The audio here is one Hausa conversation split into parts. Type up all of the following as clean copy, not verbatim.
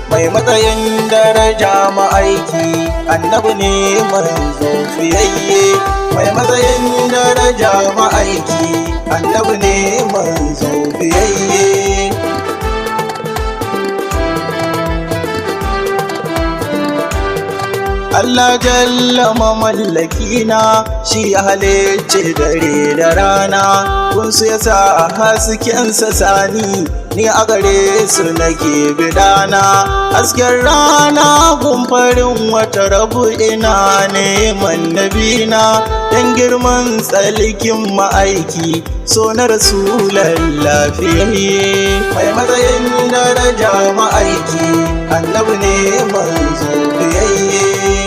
mai matsayin daraja ma'aiki annabi ne manzo fiyayye mai matsayin daraja ma'aiki annabi ne manzo fiyayye Allah jalla mamallakina shi ya halicce dare da rana kun su yasa haskensa sani ni a gare su nake bidana hasken rana gumfarin wata rabu ina neman nabina dan girman tsalkin ma'aiki so na rasulallah fiyayye mai matsayin daraja ma'aiki annabi ne manzo fiyayye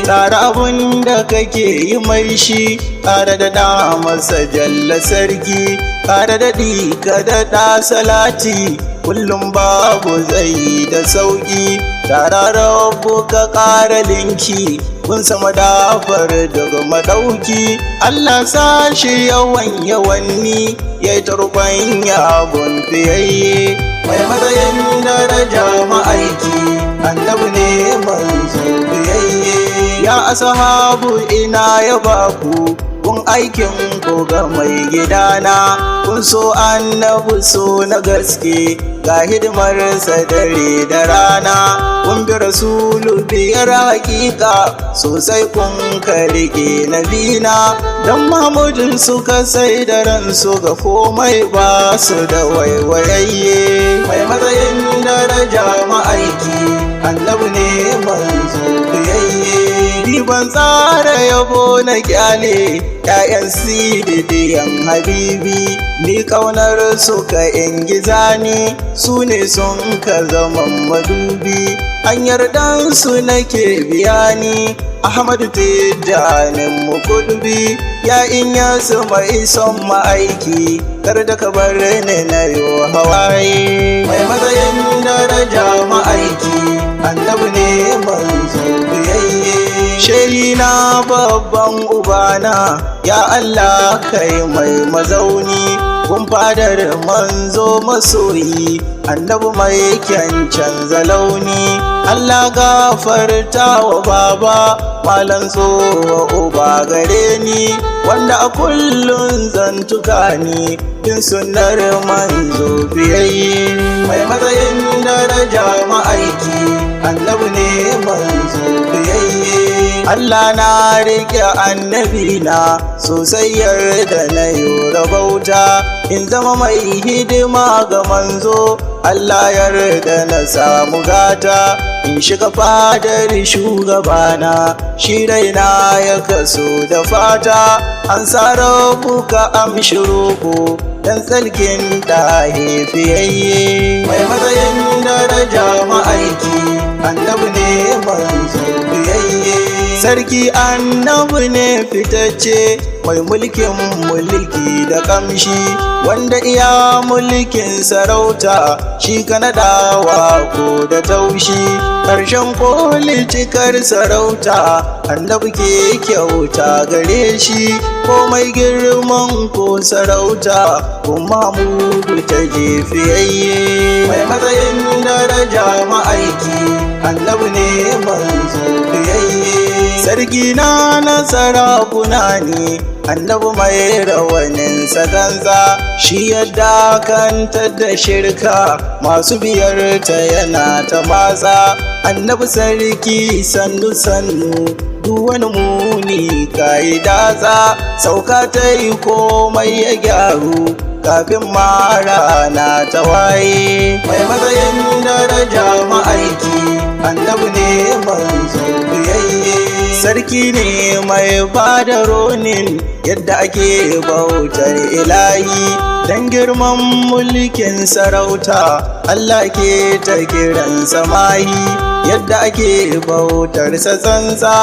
tare abun da kake yi mai shi tare da da masa jalla sarki tare da ka da salati kullum babu zai da sauki tare rabu ka ƙara linki kun sama dafar daga madauki Allah sashi yawanni ya yi tarkon yabon fiyayye mai matsayin daraja ma'aiki annabi ne manzo fiyayye ya asahabu ina ya baku kun aikin ko ga mai gidana kun so annabi so na gaske ga hidimarsa dare da rana kun bi rasulu biyar hakika sosai kun karike nabina dan mahmudin suka sai da ransu ga komai ba su da waiwayayye mai matsayin daraja ma'aiki annabi ne manzo biyayye ban tsara yabo na kyale ƴaƴan sididiyan habibi ni kaunar su ka ingiza ni su ne sun ka zaman madubi an yardan su nake biya ni Ahmadu Tijjanin Mukulbi ya in ya su mai son ma'aiki kar da ka bar ni na yo hawaye mai matsayin daraja ma'aiki annabi ne manzo biyayye shehina babban ubana ya Allah kai mai mazauni kun fadar manzo masoyi annabi mai canza launi Allah gafarta wa baba malan tsowa uba gare ni wanda a kullun zantuka ni bin sunnar manzo biyayye mai matsayin daraja ma'aiki annabi ne manzo biyayye Allah na rike annabi na sosai yarda na yi rabauta in zama mai hidima ga manzo Allah yarda na samu gata in shiga fadar shugabana shi raina ya kaso da fata an sara ka amshi roko dan tsalkin ɗahe fiyayye mai matsayin daraja ma'aiki annabi ne manzo biyayye sarki annabi ne fitacce mai mulkin mulki da kamshi wanda iya mulkin sarauta shi ka naɗawa ko da taushi ƙarshen koli cikar sarauta annabi ke kyauta gare shi komai girman ko sarauta kuma mudu ta jefiyayye mai matsayin daraja ma'aiki annabi ne manzo biyayye sarki na nasara kuna ne annabi mai rawanin saganza shi yadda kantar da shirka masu biyar ta yana ta matsa annabi sarki sannu sannu duk wani muni kayi datsa sauka ta yi komai ya gyaru kafin mara na ta waye mai matsayin daraja ma'aiki annabi ne manzo biyayye sarki ne mai bada ronin yadda ake bautar ilahi dan girman mulkin sarauta Allah ke ta kiran samahi yadda ake bautar sa tsantsa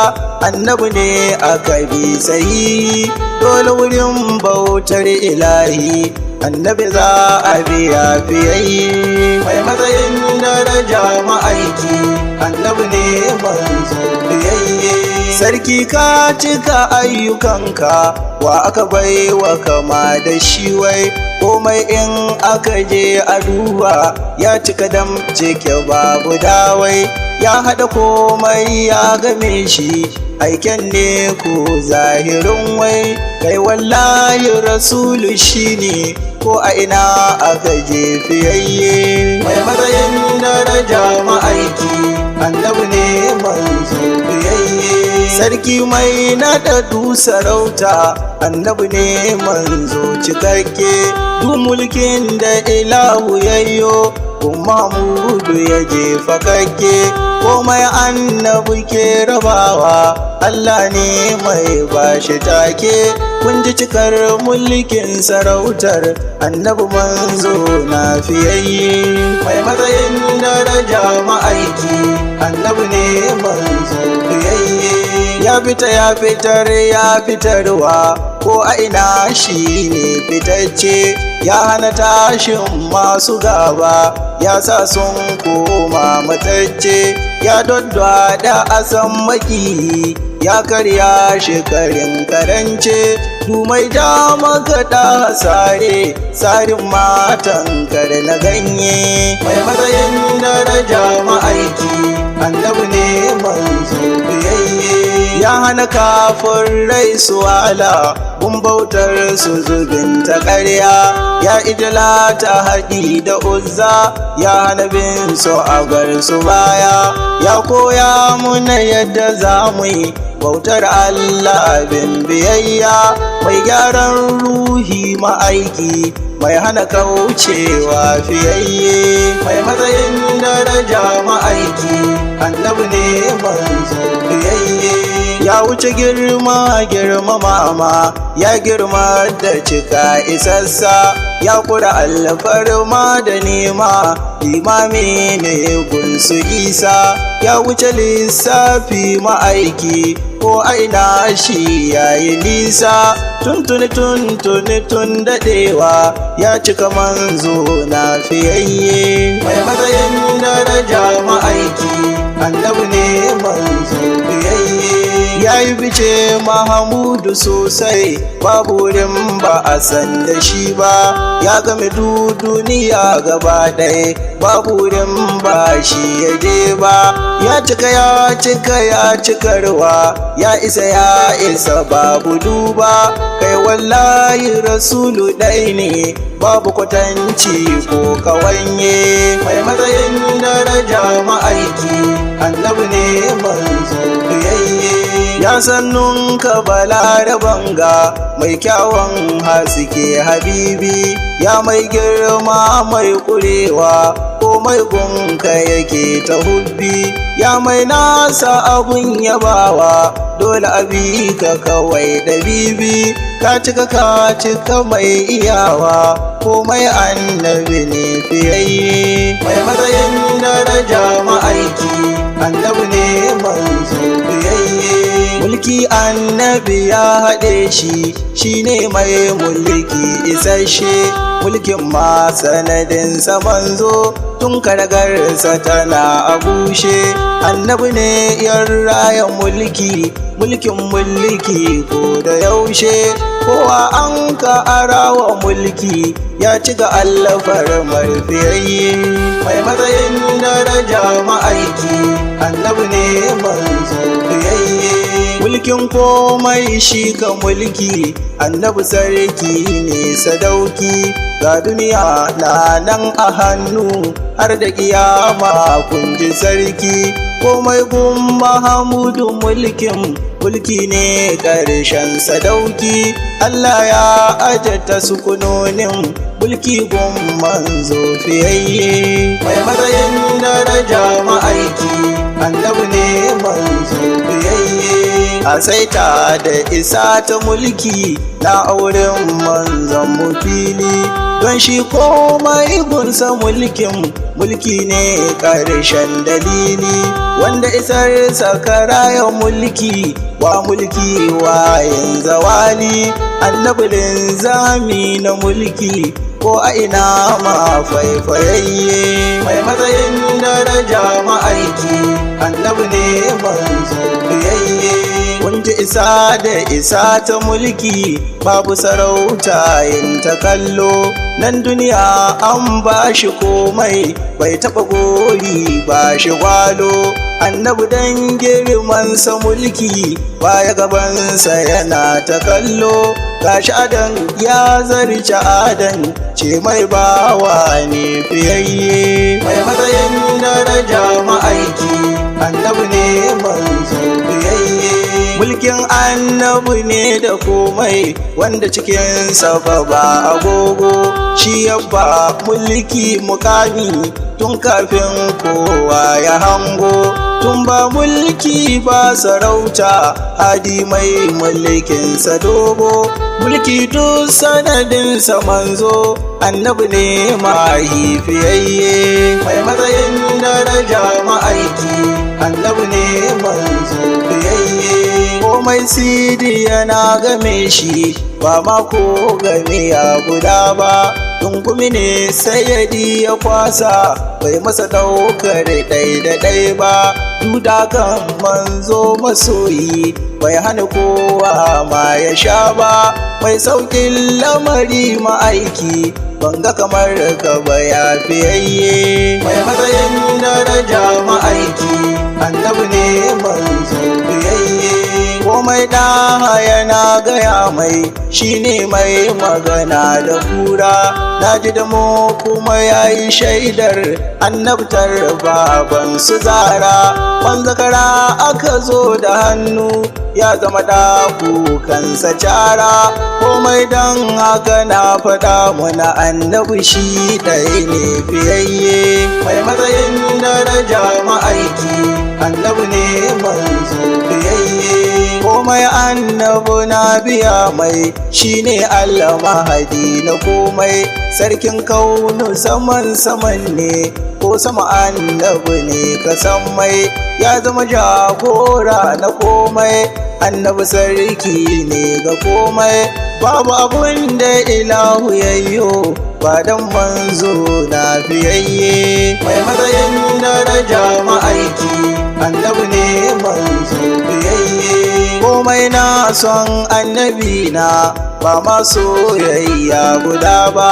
annabi ne aka bi sahihi dole wurin bautar ilahi annabi za a biya fiyayye mai matsayin daraja ma'aiki annabi ne manzo biyayye. Sarki ka cika ayyukanka, wa aka baiwa kama da shi wai, komai in aka je a duba ya cika dam cike babu dawai, ya haɗa komai ya game shi, aiken ne ko zahirin wai, kai wallahi rasulu shine ko a ina aka je fiyayye. Mai matsayin daraja ma'aiki, annabi ne manzo biyayye. Sarki mai naɗaɗu sarauta, annabi ne manzo cikakke, du mulkin da ilahu yayyo, Muhammadu ya jefa kakke, komai annabi ke rabawa, Allah ne mai bashi take, kun ji cikar mulkin sarautar, annabi manzo na fiyayye. Mai matsayin daraja ma'aiki, annabi ne manzo fiyayye. Ya fita ya fitar ya fitarwa, ko a ina shi ne fitacce, ya hana tashin masu gaba, ya sa sun koma matacce, ya daddada asan maki, ya karya shekarun karance, dumai dama gaɗa sare, sarin matan kar na ganye. Mai matsayin daraja ma'aiki, annabi ne manzo biyayye. Ya hana kafin rai su wala, gun bautar su zubin ta ƙarya, ya ijila ta haɗi da uzza, ya hana bin su a bar su baya, ya koya muna yadda za mu yi bautar Allah bin biyayya. Mai gyaran ruhi ma'aiki, mai hana kaucewa fiyayye. Mai matsayin daraja ma'aiki, annabi ne manzo biyayye. Ya wuce girma mama, ya girma da cika isassa, ya kura alfarma da nema, imami ne gunsu isa, ya wuce lissafi ma'aiki, ko aina shi yayi nisa, tuntuni tun daɗewa, ya cika manzo na fiyayye. Mai matsayin daraja ma'aiki, annabi ne manzo biyayye. Ya yi fice Mahamudu sosai, babu wurin ba a san da shi ba, ya game duniya gaba ɗaya, babu wurin ba shi ya je ba, ya cika ya cikarwa, ya isa babu duba, kai wallahi rasulu ɗai ne, babu kwatanci ko kawanye. Mai matsayin daraja ma'aiki, annabi ne manzo biyayye. Ya sannun ka balaraban ga, mai kyawun haske habibi, ya mai girma mai kurewa, ko mai gunka yake ta hubbi, ya mai nasa abun yabawa, dole abi ka kawai da bibi, ka cika mai iyawa, ko mai annabi ne fiyayye. Mai matsayin daraja ma'aiki, annabi ne manzo biyayye. Mulki annabi ya haɗe shi, shine mai mulki isasshe, mulkin ma sanadinsa manzo, tun karagarsa tana a bushe, annabi ne yan rayan mulki ko da yaushe, kowa an ka arawa mulki, ya ci ga allafar marfiyayye. Mai matsayin daraja ma'aiki, annabi ne manzo biyayye. Mulkin komai shi ka mulki, annabi sarki ne sadauki, ga duniya na nan a hannu, har da kiyama kun ji sarki, komai gun Mahamudu mulki ne ƙarshen sadauki, Allah ya ajata sukunonin mulki gun manzo fiyayye. Mai matsayin daraja ma'aiki, annabi ne manzo fiyayye. A saita da isa ta mulki, na auren manzon mu fili, don shi komai gunsa mulki ne ƙarshen dalili, wanda isar sakarayan mulki wayin zawali, annabi linzami na mulki, ko a ina ma faifayayye. Mai matsayin daraja ma'aiki, annabi ne manzo isa da isa ta mulki babu sarauta yin ta kallo nan duniya an ba shi komai bai taɓa gori ba shi gwalo annabi dan girmansa mulki baya gabansa yana ta kallo gashi adan ya zarce adan ce mai bawa ne fiyayye mai matsayin daraja ma'aiki annabi ne manzo fiyayye mulkin annabi ne da komai wanda cikinsa ba agogo shi yabba mulki mukami tun kafin kowa ya hango tun ba mulki ba sarauta hadi mai mulkinsa dogo mulki duk sanadinsa manzo annabi ne mahaifiyayye mai matsayin daraja ma'aiki annabi ne manzo fiyayye komai sidi yana game shi ba ma ko game ya guda ba dungumi ne sayyadi ya kwasa bai masa daukar ɗai da ɗai ba duda kan manzo masoyi bai hana kowa ma ya sha ba mai saukin lamari ma'aiki banga kamar ka ba ya fiyayye mai matsayin daraja ma'aiki annabi ne manzo fiyayye komai ɗaha yana gaya mai shine mai magana da kura na ji da mu kuma ya yi shaidar annabtar baban su zara zakara aka zo da hannu ya zama ɗaku kansa cara komai don haka na faɗa muna annabi shi ɗaya ne fiyayye mai matsayin daraja ma'aiki annabi ne manzo fiyayye komai annabi na biya mai shine Allah mahadi na komai sarkin kaunu saman ne ko sama annabi ne ka san mai ya zama jagora na komai annabi sarki ne ga komai babu abun da ilahu yayyo ba dan manzo na fiyayye mai matsayin daraja ma'aiki annabi ne manzo fiyayye komai na son annabi na ba ma soyayya guda ba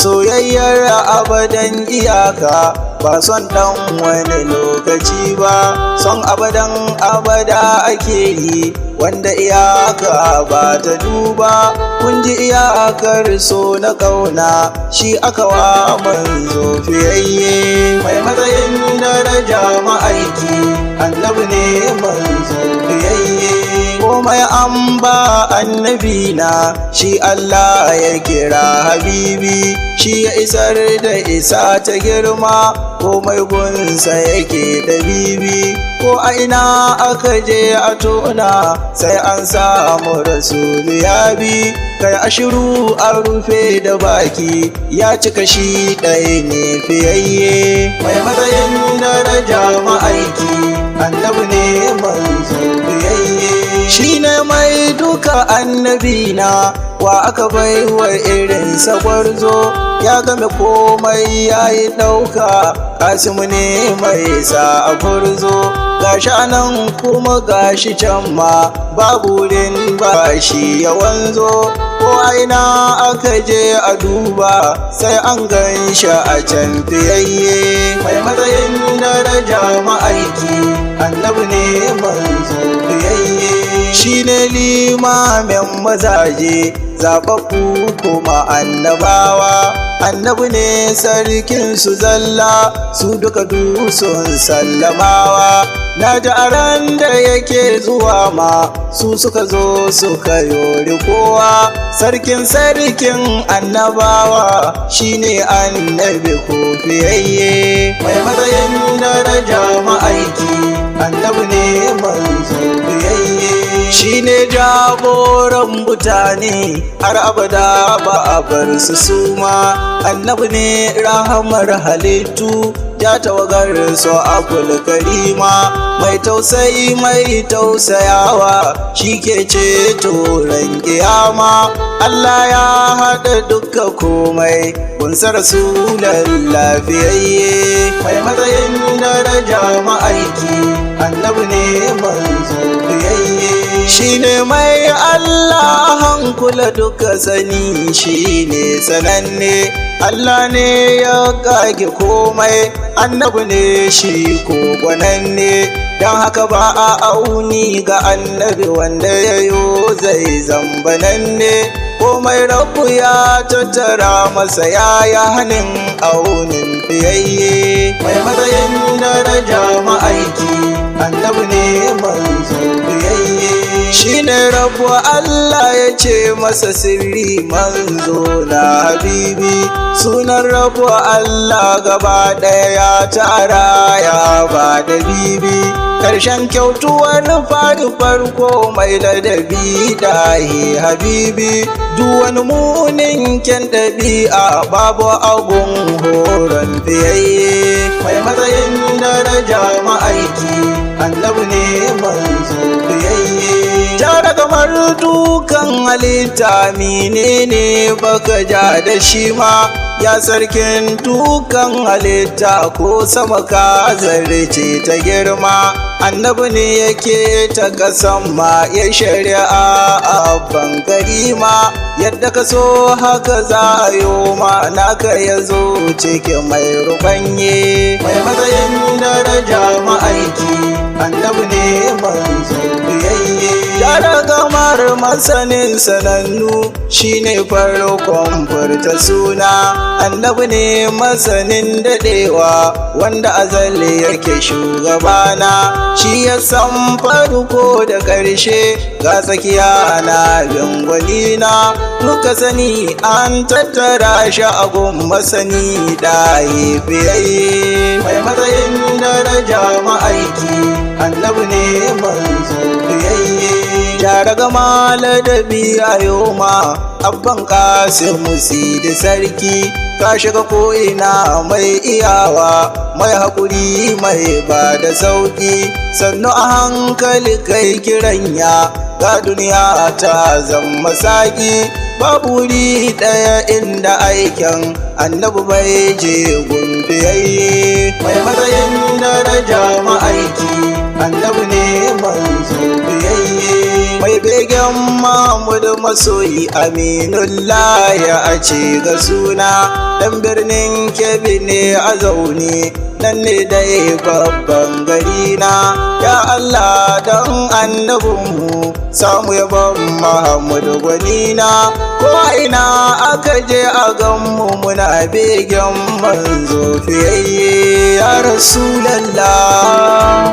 soyayyar abadan iyaka ba son dan wani lokaci ba son abadan abada ake yi wanda iyaka ba ta duba kun ji iyakar so na kauna shi aka wa manzo fiyayye mai matsayin daraja ma'aiki annabi ne manzo fiyayye komai an ba annabi na shi Allah ya kira habibi shi ya isar da isa ta girma komai gunsa yake da bibi ko a ina aka je a tona sai an samu rasulu ya bi kai ashiru an rufe da baki ya cika shi ɗaya ne fiyayye mai matsayin daraja ma'aiki annabi ne manzo fiyayye shi ne mai duka annabi na wa aka bai wa irin gwarzo ya game komai ya yi ɗauka kasimu ne mai sa a gurzo gashi anan kuma gashi can ma babu wurin bashi ya wanzo ko aina aka je a duba sai an gan shi a can fiyayye mai matsayin daraja ma'aiki annabi ne manzo fiyayye shi ne limamin mazaje zaɓaɓɓu kuma annabawa annabi ne sarkin su zalla su duka dusun sallamawa na ji aran da yake zuwa ma su suka zo suka yori kowa sarkin annabawa shine annabi ko fiyayye mai matsayin daraja ma'aiki annabi ne manzo fiyayye shine jagoran mutane har abada ba a bar su suma annabi ne rahamar halittu ya tawagar su abul karima mai tausayi mai tausayawa shi ke ceto ran kiyama Allah ya haɗa dukka komai kunsa rasulan lafiyayye mai matsayin daraja ma'aiki annabi ne manzo fiyayye shi shine mai Allah hankula duka sani, shine sananne Allah ne ya kage komai, annabi ne shi ko gwananne, don haka ba a auni ga annabi wanda ya yo zai zambananne, komai rabu ya tattara masa yaya hannun aunin fiyayye, mai matsayin daraja ma'aiki annabi ne manzo fiyayye, shi ne rabu Allah ya ce masa sirri manzo na habibi, sunan rabu Allah gaba ɗaya ya tara ya ba da bibi, ƙarshen kyautuwar fari farko mai ladabi dahi habibi, duk wani munin kyan ɗabi'a babu agun horon biyayye, mai matsayin daraja ma'aiki annabi ne manzo biyayye, jara kamar dukan halitta menene baka ja da shi ma, ya sarkin dukan halitta ko sama ka zarce ta girma, annabi ne yake ta kasan ma ya shari'a a bangare ma, yadda ka so haka za a yi ma naka ya zo cikin mai rubanye, mai matsayin daraja ma'aiki annabi ne manzo biyayye, yara kamar masanin sanannu shine farkon furta suna, annabi ne masanin dadewa wanda azali yake shugabana, shi ya san farko da ƙarshe ga tsakiya na bingwalina, muka sani an tattara shi a gun masani ɗaye biyayye, mai matsayin daraja ma'aiki annabi ne manzo biyayye, jara gama ladabi a yoma abban kasim musi da sarki, ka shiga ko'ina mai iyawa mai haƙuri mai ba da sauƙi, sannu a hankali kai kiranya ga duniya ta zama saƙi, babu wuri ɗaya inda aikin annabi bai je gumbiyayye, mai matsayin daraja ma'aiki annabi ne manzo biyayye, mai begen Mahmud masoyi Aminullah ya ce ga suna, ɗan birnin Kebbi ne a zaune nan ne dai babban gari na, ya Allah don annabinmu samu yabon Mahmud gwanina, ko ina aka je a ganmu muna begen manzo fiyayye ya Rasulallah.